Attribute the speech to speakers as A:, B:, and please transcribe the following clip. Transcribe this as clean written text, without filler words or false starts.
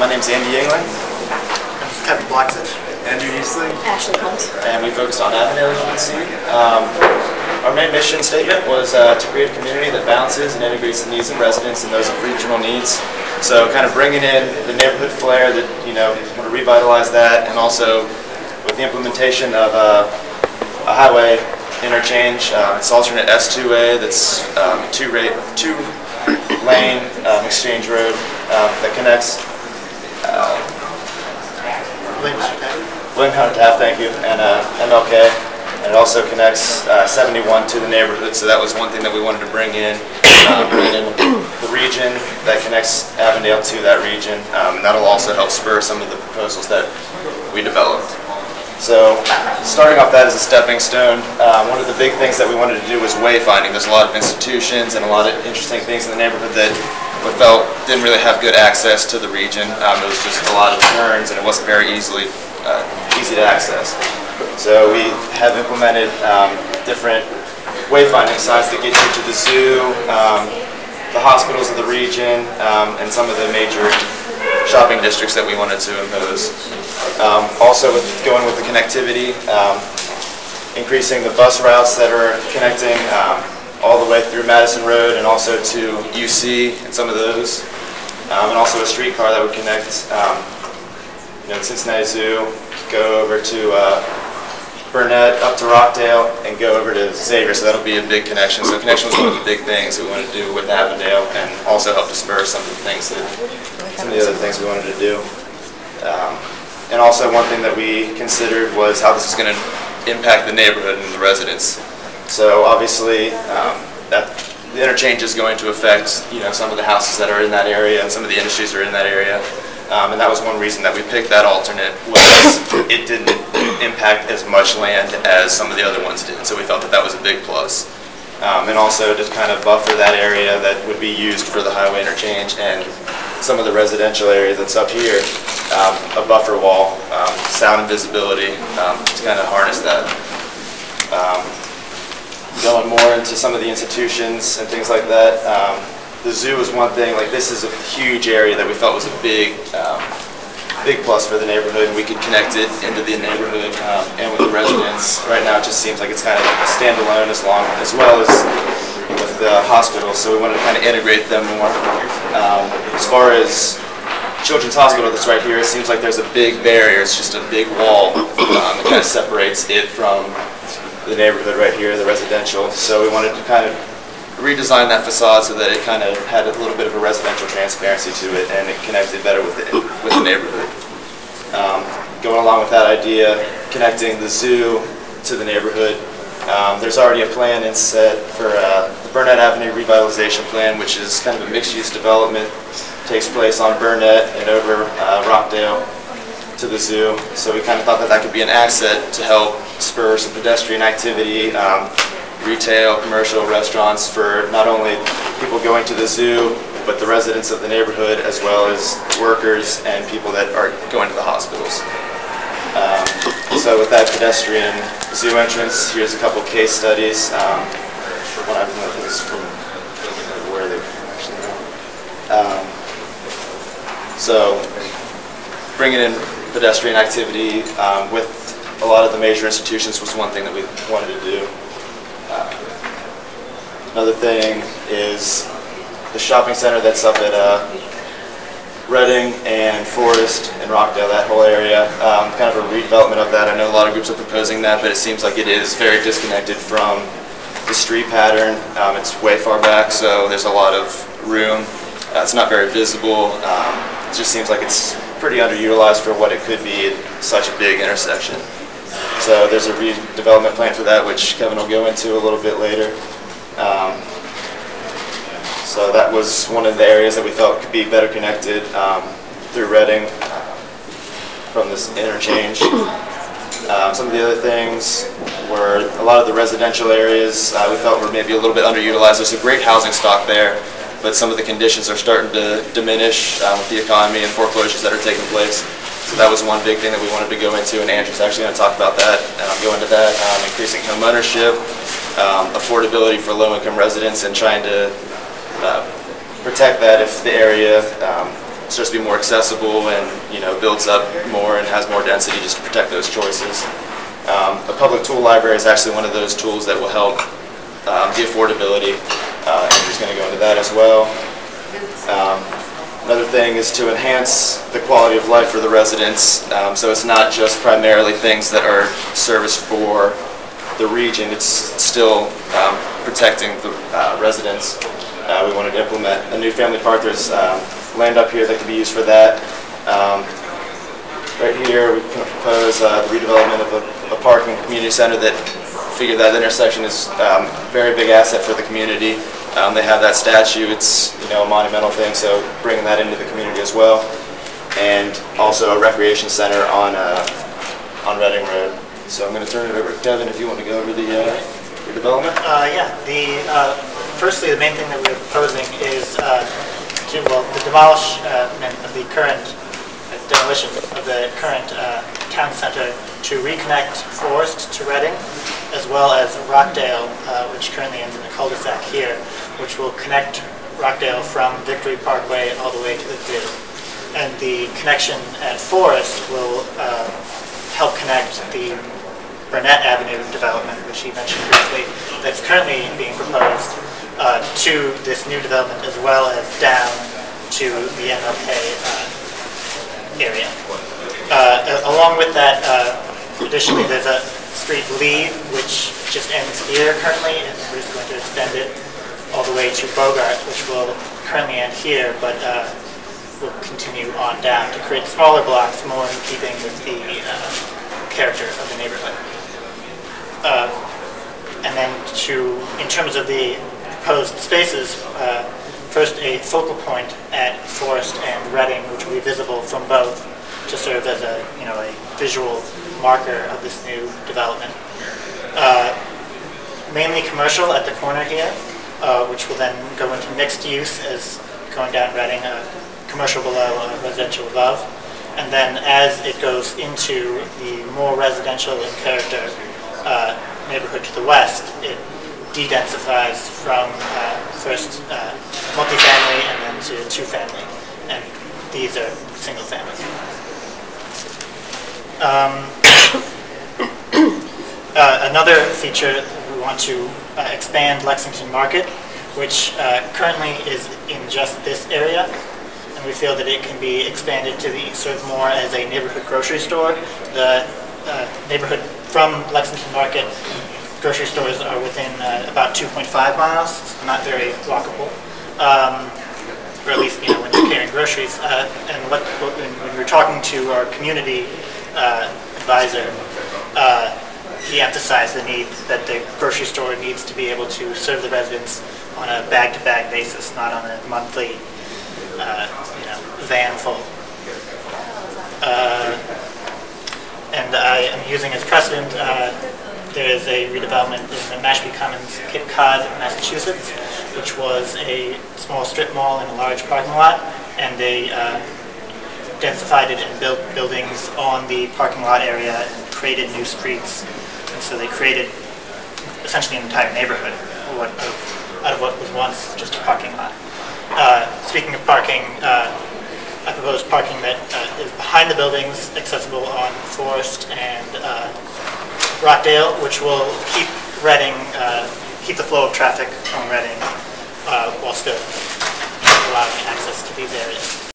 A: name's Andy Yingling.
B: Kevin Blacksich.
C: Andrew Eastley.
D: Ashley Combs.
A: And we focused on Avondale, as you can see. Our main mission statement was to create a community that balances and integrates the needs of residents and those of regional needs. So kind of bringing in the neighborhood flair that, want to revitalize that, and also with the implementation of a highway interchange. It's alternate S2A that's two-lane exchange road that connects William Taft, thank you, and MLK, and it also connects 71 to the neighborhood. So that was one thing that we wanted to bring in the region that connects Avondale to that region, and that'll also help spur some of the proposals that we developed. So starting off that as a stepping stone, one of the big things that we wanted to do was wayfinding. There's a lot of institutions and a lot of interesting things in the neighborhood that we felt didn't really have good access to the region. It was just a lot of turns, and it wasn't very easy to access. So we have implemented different wayfinding signs that get you to the zoo, the hospitals of the region, and some of the major shopping districts that we wanted to impose. Also going with the connectivity, increasing the bus routes that are connecting all the way through Madison Road and also to UC and some of those, and also a streetcar that would connect Cincinnati Zoo, go over to Burnett, up to Rockdale, and go over to Xavier. So that'll be a big connection. So connection was one of the big things we wanted to do with Avondale, and also help to spur some of the other things we wanted to do. And also one thing that we considered was how this is going to impact the neighborhood and the residents. So obviously that the interchange is going to affect some of the houses that are in that area and some of the industries that are in that area. And that was one reason that we picked that alternate, was it didn't impact as much land as some of the other ones did. So we felt that that was a big plus. And also to kind of buffer that area that would be used for the highway interchange and some of the residential area that's up here, a buffer wall, sound and visibility, to kind of harness that. Going more into some of the institutions and things like that. The zoo is one thing. Like, this is a huge area that we felt was a big plus for the neighborhood, and we could connect it into the neighborhood and with the residents. Right now, it just seems like it's kind of standalone, as well as with the hospital. So we wanted to kind of integrate them more. As far as Children's Hospital that's right here, it seems like there's a big barrier. It's just a big wall that kind of separates it from the neighborhood right here, the residential. So we wanted to kind of redesign that facade so that it kind of had a little bit of a residential transparency to it, and it connected better with the neighborhood. Going along with that idea, connecting the zoo to the neighborhood, there's already a plan in set for the Burnett Avenue Revitalization Plan, which is kind of a mixed-use development. Takes place on Burnett and over Rockdale to the zoo. So we kind of thought that that could be an asset to help spur some pedestrian activity, retail, commercial, restaurants for not only people going to the zoo, but the residents of the neighborhood, as well as workers and people that are going to the hospitals. So with that pedestrian zoo entrance, here's a couple case studies. One I think is from where they actually are. So bringing in pedestrian activity with a lot of the major institutions was one thing that we wanted to do. Another thing is the shopping center that's up at Reading and Forest and Rockdale, that whole area, kind of a redevelopment of that. I know a lot of groups are proposing that, but it seems like it is very disconnected from the street pattern. It's way far back, so there's a lot of room. It's not very visible. It just seems like it's pretty underutilized for what it could be at such a big intersection. So there's a redevelopment plan for that, which Kevin will go into a little bit later. So that was one of the areas that we felt could be better connected through Reading from this interchange. Some of the other things were a lot of the residential areas we felt were maybe a little bit underutilized. There's a great housing stock there, but some of the conditions are starting to diminish with the economy and foreclosures that are taking place. So that was one big thing that we wanted to go into, and Andrew's actually going to talk about that, and I'll go into that. Increasing home ownership, affordability for low-income residents, and trying to protect that if the area starts to be more accessible and, you know, builds up more and has more density just to protect those choices. A public tool library is actually one of those tools that will help the affordability. Andrew's going to go into that as well. Another thing is to enhance the quality of life for the residents. So it's not just primarily things that are serviced for the region, it's still protecting the residents. We wanted to implement a new family park. There's land up here that can be used for that. Right here we propose the redevelopment of a parking community center that figure that intersection is a very big asset for the community. They have that statue, it's, you know, a monumental thing, so bringing that into the community as well. And also a recreation center on Reading Road. So I'm going to turn it over to Devin if you want to go over the redevelopment.
B: Firstly, the main thing that we're proposing is the demolition of the current demolition of the current town center to reconnect Forest to Reading, as well as Rockdale, which currently ends in a cul-de-sac here, which will connect Rockdale from Victory Parkway all the way to the zoo. And the connection at Forest will help connect the Burnett Avenue development, which he mentioned briefly, that's currently being proposed, to this new development, as well as down to the MLK area. Along with that, additionally, there's a street Lee, which just ends here currently, and we're just going to extend it all the way to Bogart, which will currently end here, but will continue on down to create smaller blocks, more in keeping with the character of the neighborhood. And then in terms of the proposed spaces, first a focal point at Forest and Reading, which will be visible from both, to serve as a visual marker of this new development. Mainly commercial at the corner here, which will then go into mixed use as going down Reading, commercial below, residential above. And then as it goes into the more residential in character neighborhood to the west, it de-densifies from first multifamily and then to two-family. And these are single-family. Another feature, we want to expand Lexington Market, which currently is in just this area, and we feel that it can be expanded to serve more as a neighborhood grocery store. The neighborhood from Lexington Market, grocery stores are within about 2.5 miles, so not very walkable. Or at least, when you're carrying groceries. And when we're talking to our community advisor, he emphasized the need that the grocery store needs to be able to serve the residents on a bag-to-bag basis, not on a monthly, van full. And I am using as precedent, there is a redevelopment in the Mashpee Commons, Cape Cod, Massachusetts, which was a small strip mall in a large parking lot, and they densified it and built buildings on the parking lot area and created new streets. And so they created essentially an entire neighborhood out of what was once just a parking lot. Speaking of parking, I propose parking that is behind the buildings, accessible on Forest and Rockdale, which will keep Reading, keep the flow of traffic from Reading while still allowing access to these areas.